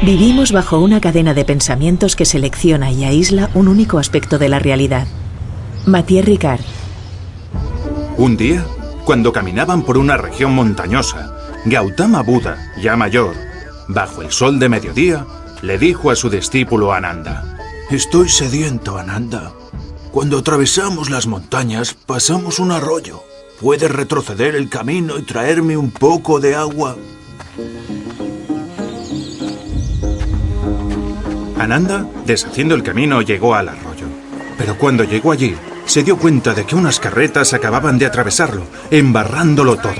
Vivimos bajo una cadena de pensamientos que selecciona y aísla un único aspecto de la realidad. Mathieu Ricard. Un día, cuando caminaban por una región montañosa, Gautama Buda, ya mayor, bajo el sol de mediodía, le dijo a su discípulo Ananda: Estoy sediento, Ananda. Cuando atravesamos las montañas, pasamos un arroyo. ¿Puedes retroceder el camino y traerme un poco de agua? Ananda, deshaciendo el camino, llegó al arroyo. Pero cuando llegó allí, se dio cuenta de que unas carretas acababan de atravesarlo, embarrándolo todo.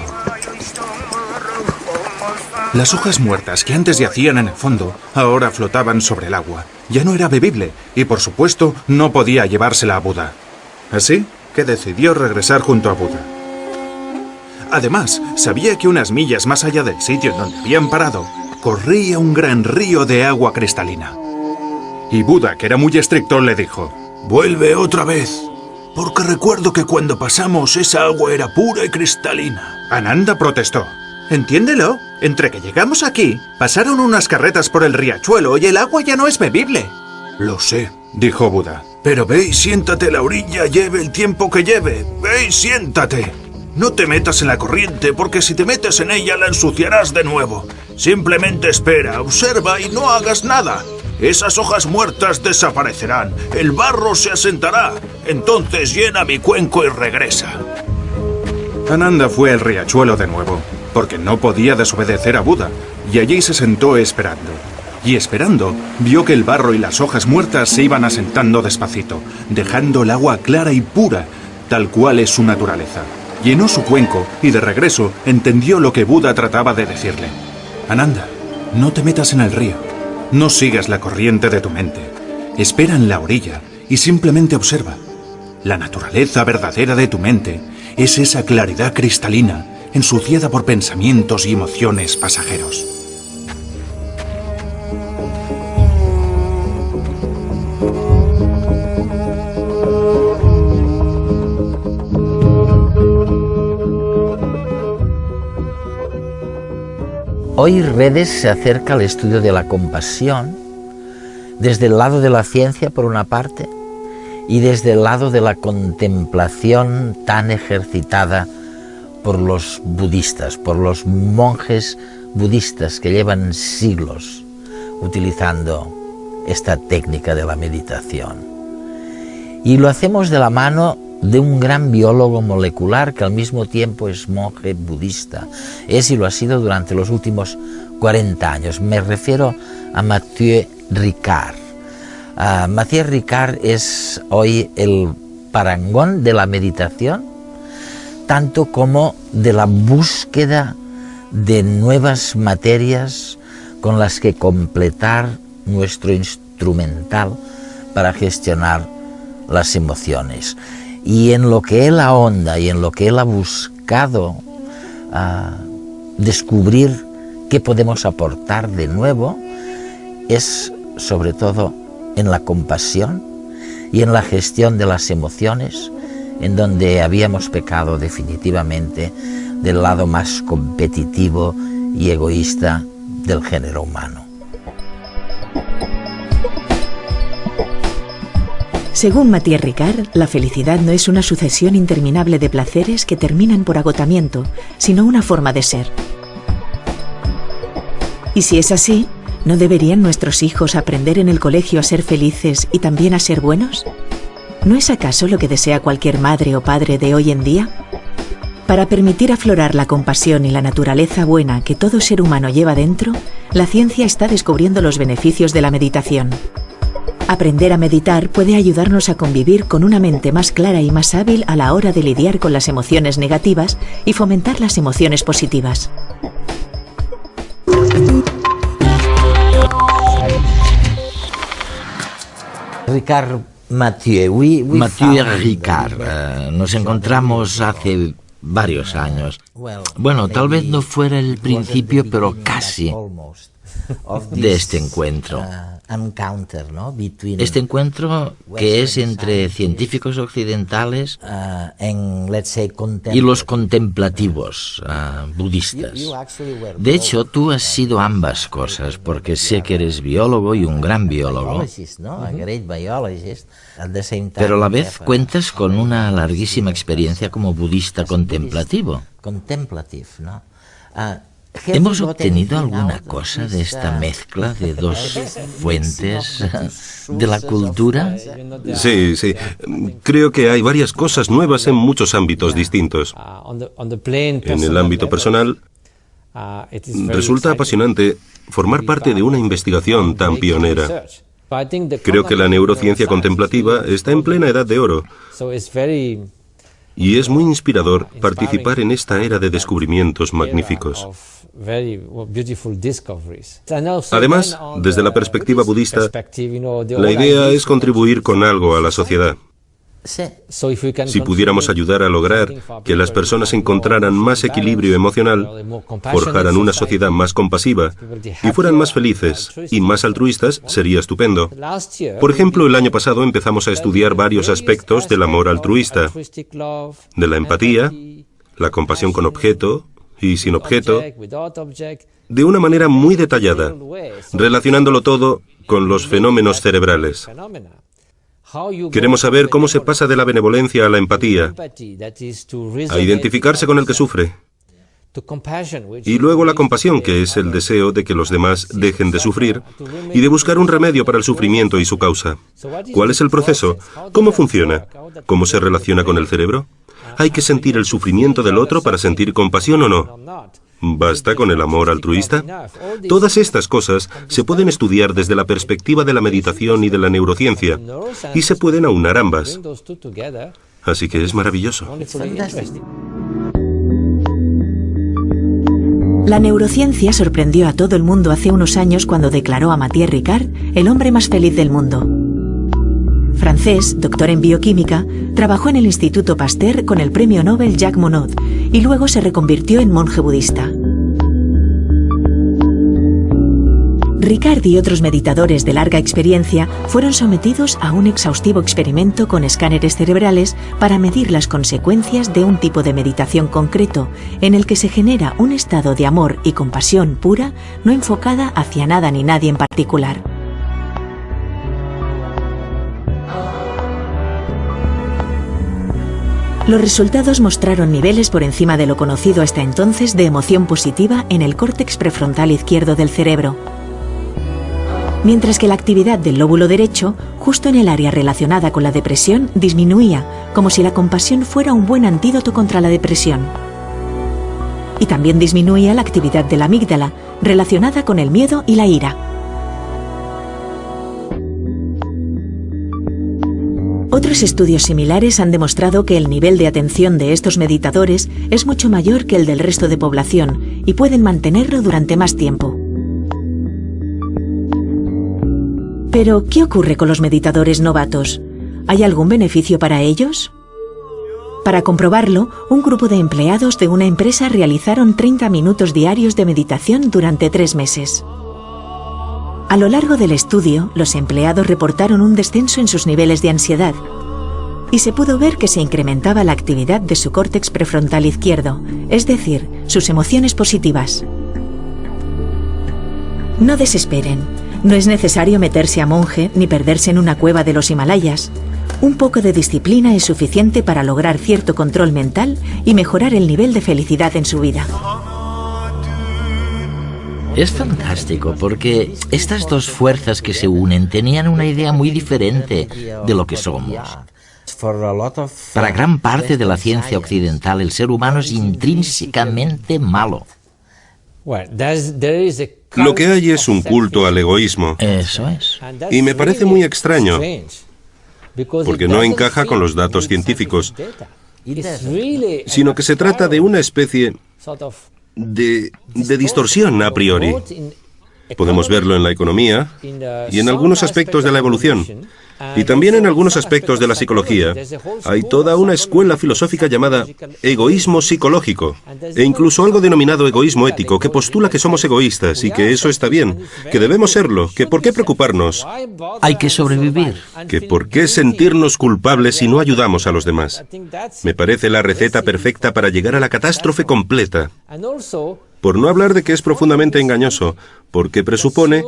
Las hojas muertas que antes yacían en el fondo, ahora flotaban sobre el agua. Ya no era bebible y, por supuesto, no podía llevársela a Buda. Así que decidió regresar junto a Buda. Además, sabía que unas millas más allá del sitio en donde habían parado, corría un gran río de agua cristalina. Y Buda, que era muy estricto, le dijo: Vuelve otra vez, porque recuerdo que cuando pasamos esa agua era pura y cristalina. Ananda protestó: Entiéndelo, entre que llegamos aquí, pasaron unas carretas por el riachuelo y el agua ya no es bebible. Lo sé, dijo Buda. Pero ve y siéntate a la orilla, lleve el tiempo que lleve. Ve y siéntate. No te metas en la corriente, porque si te metes en ella la ensuciarás de nuevo. Simplemente espera, observa y no hagas nada. Esas hojas muertas desaparecerán, el barro se asentará. Entonces llena mi cuenco y regresa. Ananda fue al riachuelo de nuevo, porque no podía desobedecer a Buda, y allí se sentó esperando. Y esperando, vio que el barro y las hojas muertas se iban asentando despacito, dejando el agua clara y pura, tal cual es su naturaleza. Llenó su cuenco y de regreso entendió lo que Buda trataba de decirle. Ananda, no te metas en el río. No sigas la corriente de tu mente. Espera en la orilla y simplemente observa. La naturaleza verdadera de tu mente es esa claridad cristalina, ensuciada por pensamientos y emociones pasajeros. Hoy Redes se acerca al estudio de la compasión desde el lado de la ciencia, por una parte, y desde el lado de la contemplación tan ejercitada por los budistas, por los monjes budistas que llevan siglos utilizando esta técnica de la meditación. Y lo hacemos de la mano de un gran biólogo molecular que al mismo tiempo es monje budista. Es y lo ha sido durante los últimos 40 años. Me refiero a Mathieu Ricard. Mathieu Ricard es hoy el parangón de la meditación, tanto como de la búsqueda de nuevas materias con las que completar nuestro instrumental para gestionar las emociones. Y en lo que él ahonda y en lo que él ha buscado descubrir qué podemos aportar de nuevo es sobre todo en la compasión y en la gestión de las emociones, en donde habíamos pecado definitivamente del lado más competitivo y egoísta del género humano. Según Mathieu Ricard, la felicidad no es una sucesión interminable de placeres que terminan por agotamiento, sino una forma de ser. Y si es así, ¿no deberían nuestros hijos aprender en el colegio a ser felices y también a ser buenos? ¿No es acaso lo que desea cualquier madre o padre de hoy en día? Para permitir aflorar la compasión y la naturaleza buena que todo ser humano lleva dentro, la ciencia está descubriendo los beneficios de la meditación. Aprender a meditar puede ayudarnos a convivir con una mente más clara y más hábil a la hora de lidiar con las emociones negativas y fomentar las emociones positivas. Mathieu Ricard, nos encontramos hace varios años. Bueno, tal vez no fuera el principio, pero casi casi de este encuentro. Este encuentro que es entre científicos occidentales y los contemplativos budistas. De hecho, tú has sido ambas cosas, porque sé que eres biólogo y un gran biólogo, pero a la vez cuentas con una larguísima experiencia como budista contemplativo. ¿Hemos obtenido alguna cosa de esta mezcla de dos fuentes de la cultura? Sí. Creo que hay varias cosas nuevas en muchos ámbitos distintos. En el ámbito personal, resulta apasionante formar parte de una investigación tan pionera. Creo que la neurociencia contemplativa está en plena edad de oro. Y es muy inspirador participar en esta era de descubrimientos magníficos. Además, desde la perspectiva budista, la idea es contribuir con algo a la sociedad. Si pudiéramos ayudar a lograr que las personas encontraran más equilibrio emocional, forjaran una sociedad más compasiva y fueran más felices y más altruistas, sería estupendo. Por ejemplo, el año pasado empezamos a estudiar varios aspectos del amor altruista, de la empatía, la compasión con objeto y sin objeto, de una manera muy detallada, relacionándolo todo con los fenómenos cerebrales. Queremos saber cómo se pasa de la benevolencia a la empatía, a identificarse con el que sufre, y luego la compasión, que es el deseo de que los demás dejen de sufrir y de buscar un remedio para el sufrimiento y su causa. ¿Cuál es el proceso? ¿Cómo funciona? ¿Cómo se relaciona con el cerebro? ¿Hay que sentir el sufrimiento del otro para sentir compasión o no? ¿Basta con el amor altruista? Todas estas cosas se pueden estudiar desde la perspectiva de la meditación y de la neurociencia, y se pueden aunar ambas. Así que es maravilloso. La neurociencia sorprendió a todo el mundo hace unos años cuando declaró a Mathieu Ricard el hombre más feliz del mundo. Francés, doctor en bioquímica, trabajó en el Instituto Pasteur con el premio Nobel Jacques Monod y luego se reconvirtió en monje budista. Ricard y otros meditadores de larga experiencia fueron sometidos a un exhaustivo experimento con escáneres cerebrales para medir las consecuencias de un tipo de meditación concreto en el que se genera un estado de amor y compasión pura, no enfocada hacia nada ni nadie en particular. Los resultados mostraron niveles por encima de lo conocido hasta entonces de emoción positiva en el córtex prefrontal izquierdo del cerebro, mientras que la actividad del lóbulo derecho, justo en el área relacionada con la depresión, disminuía, como si la compasión fuera un buen antídoto contra la depresión. Y también disminuía la actividad de la amígdala, relacionada con el miedo y la ira. Otros estudios similares han demostrado que el nivel de atención de estos meditadores es mucho mayor que el del resto de población y pueden mantenerlo durante más tiempo. Pero, ¿qué ocurre con los meditadores novatos? ¿Hay algún beneficio para ellos? Para comprobarlo, un grupo de empleados de una empresa realizaron 30 minutos diarios de meditación durante 3 meses. A lo largo del estudio, los empleados reportaron un descenso en sus niveles de ansiedad y se pudo ver que se incrementaba la actividad de su córtex prefrontal izquierdo, es decir, sus emociones positivas. No desesperen. No es necesario meterse a monje ni perderse en una cueva de los Himalayas. Un poco de disciplina es suficiente para lograr cierto control mental y mejorar el nivel de felicidad en su vida. Es fantástico porque estas dos fuerzas que se unen tenían una idea muy diferente de lo que somos. Para gran parte de la ciencia occidental, el ser humano es intrínsecamente malo. Lo que hay es un culto al egoísmo. Eso es. Y me parece muy extraño, porque no encaja con los datos científicos, sino que se trata de una especie de distorsión a priori. Podemos verlo en la economía y en algunos aspectos de la evolución. Y también en algunos aspectos de la psicología hay toda una escuela filosófica llamada egoísmo psicológico, e incluso algo denominado egoísmo ético, que postula que somos egoístas y que eso está bien, que debemos serlo, que por qué preocuparnos, Hay que sobrevivir. que por qué sentirnos culpables si no ayudamos a los demás. Me parece la receta perfecta para llegar a la catástrofe completa. Por no hablar de que es profundamente engañoso, porque presupone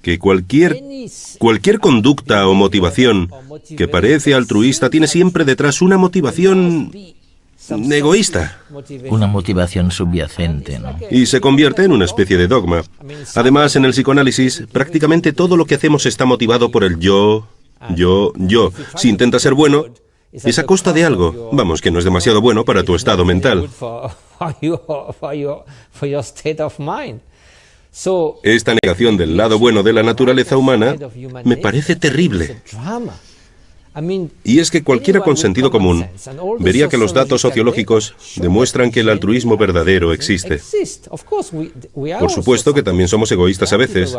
que cualquier conducta o motivación que parece altruista tiene siempre detrás una motivación egoísta. Una motivación subyacente, ¿no? Y se convierte en una especie de dogma. Además, en el psicoanálisis, prácticamente todo lo que hacemos está motivado por el yo. Si intenta ser bueno, es a costa de algo. Vamos, que no es demasiado bueno para tu estado mental. Esta negación del lado bueno de la naturaleza humana me parece terrible. Y es que cualquiera con sentido común vería que los datos sociológicos demuestran que el altruismo verdadero existe. Por supuesto que también somos egoístas a veces,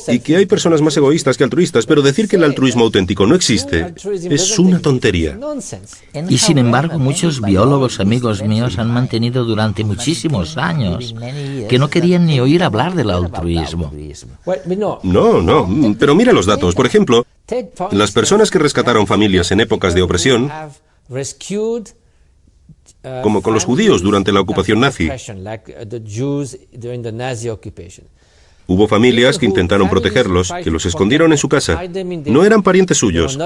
y que hay personas más egoístas que altruistas, pero decir que el altruismo auténtico no existe es una tontería. Y sin embargo, muchos biólogos amigos míos han mantenido durante muchísimos años que no querían ni oír hablar del altruismo. No, pero mira los datos. Por ejemplo, las personas que rescataron familias en épocas de opresión, como con los judíos durante la ocupación nazi, hubo familias que intentaron protegerlos, que los escondieron en su casa. No eran parientes suyos,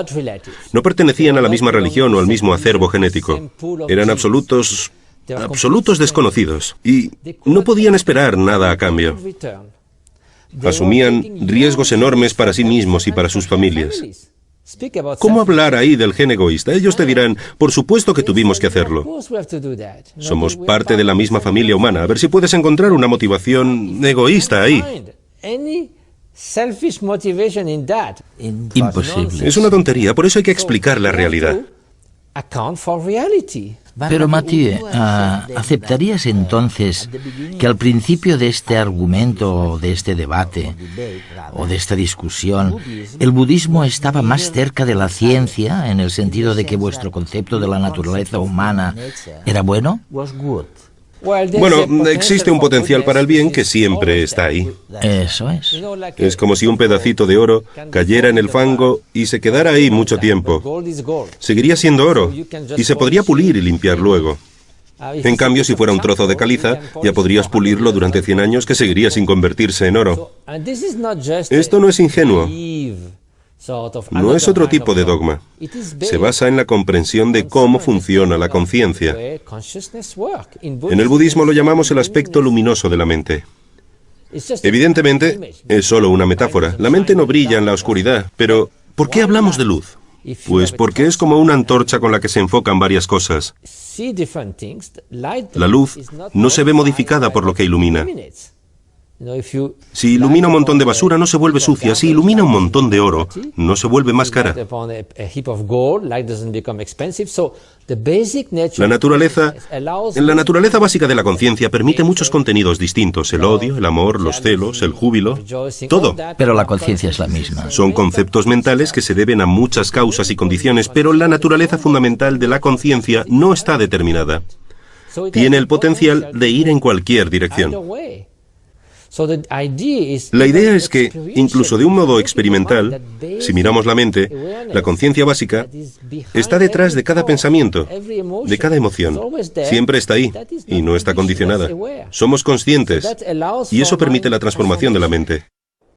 no pertenecían a la misma religión o al mismo acervo genético. Eran absolutos desconocidos y no podían esperar nada a cambio. Asumían riesgos enormes para sí mismos y para sus familias. ¿Cómo hablar ahí del gen egoísta? Ellos te dirán, por supuesto que tuvimos que hacerlo. Somos parte de la misma familia humana. A ver si puedes encontrar una motivación egoísta ahí. Imposible. Es una tontería, por eso hay que explicar la realidad. Pero Mathieu, ¿aceptarías entonces que al principio de este argumento, de este debate, o de esta discusión, el budismo estaba más cerca de la ciencia, en el sentido de que vuestro concepto de la naturaleza humana era bueno? Bueno, existe un potencial para el bien que siempre está ahí. Eso es. Es como si un pedacito de oro cayera en el fango y se quedara ahí mucho tiempo. Seguiría siendo oro y se podría pulir y limpiar luego. En cambio, si fuera un trozo de caliza, ya podrías pulirlo durante 100 años que seguiría sin convertirse en oro. Esto no es ingenuo. No es otro tipo de dogma. Se basa en la comprensión de cómo funciona la conciencia. En el budismo lo llamamos el aspecto luminoso de la mente. Evidentemente, es solo una metáfora. La mente no brilla en la oscuridad, pero ¿por qué hablamos de luz? Pues porque es como una antorcha con la que se enfocan varias cosas. La luz no se ve modificada por lo que ilumina. Si ilumina un montón de basura, no se vuelve sucia. Si ilumina un montón de oro, no se vuelve más cara. La naturaleza básica de la conciencia permite muchos contenidos distintos: el odio, el amor, los celos, el júbilo, todo. Pero la conciencia es la misma. Son conceptos mentales que se deben a muchas causas y condiciones, pero la naturaleza fundamental de la conciencia no está determinada. Tiene el potencial de ir en cualquier dirección. La idea es que, incluso de un modo experimental, si miramos la mente, la conciencia básica está detrás de cada pensamiento, de cada emoción. Siempre está ahí y no está condicionada. Somos conscientes y eso permite la transformación de la mente.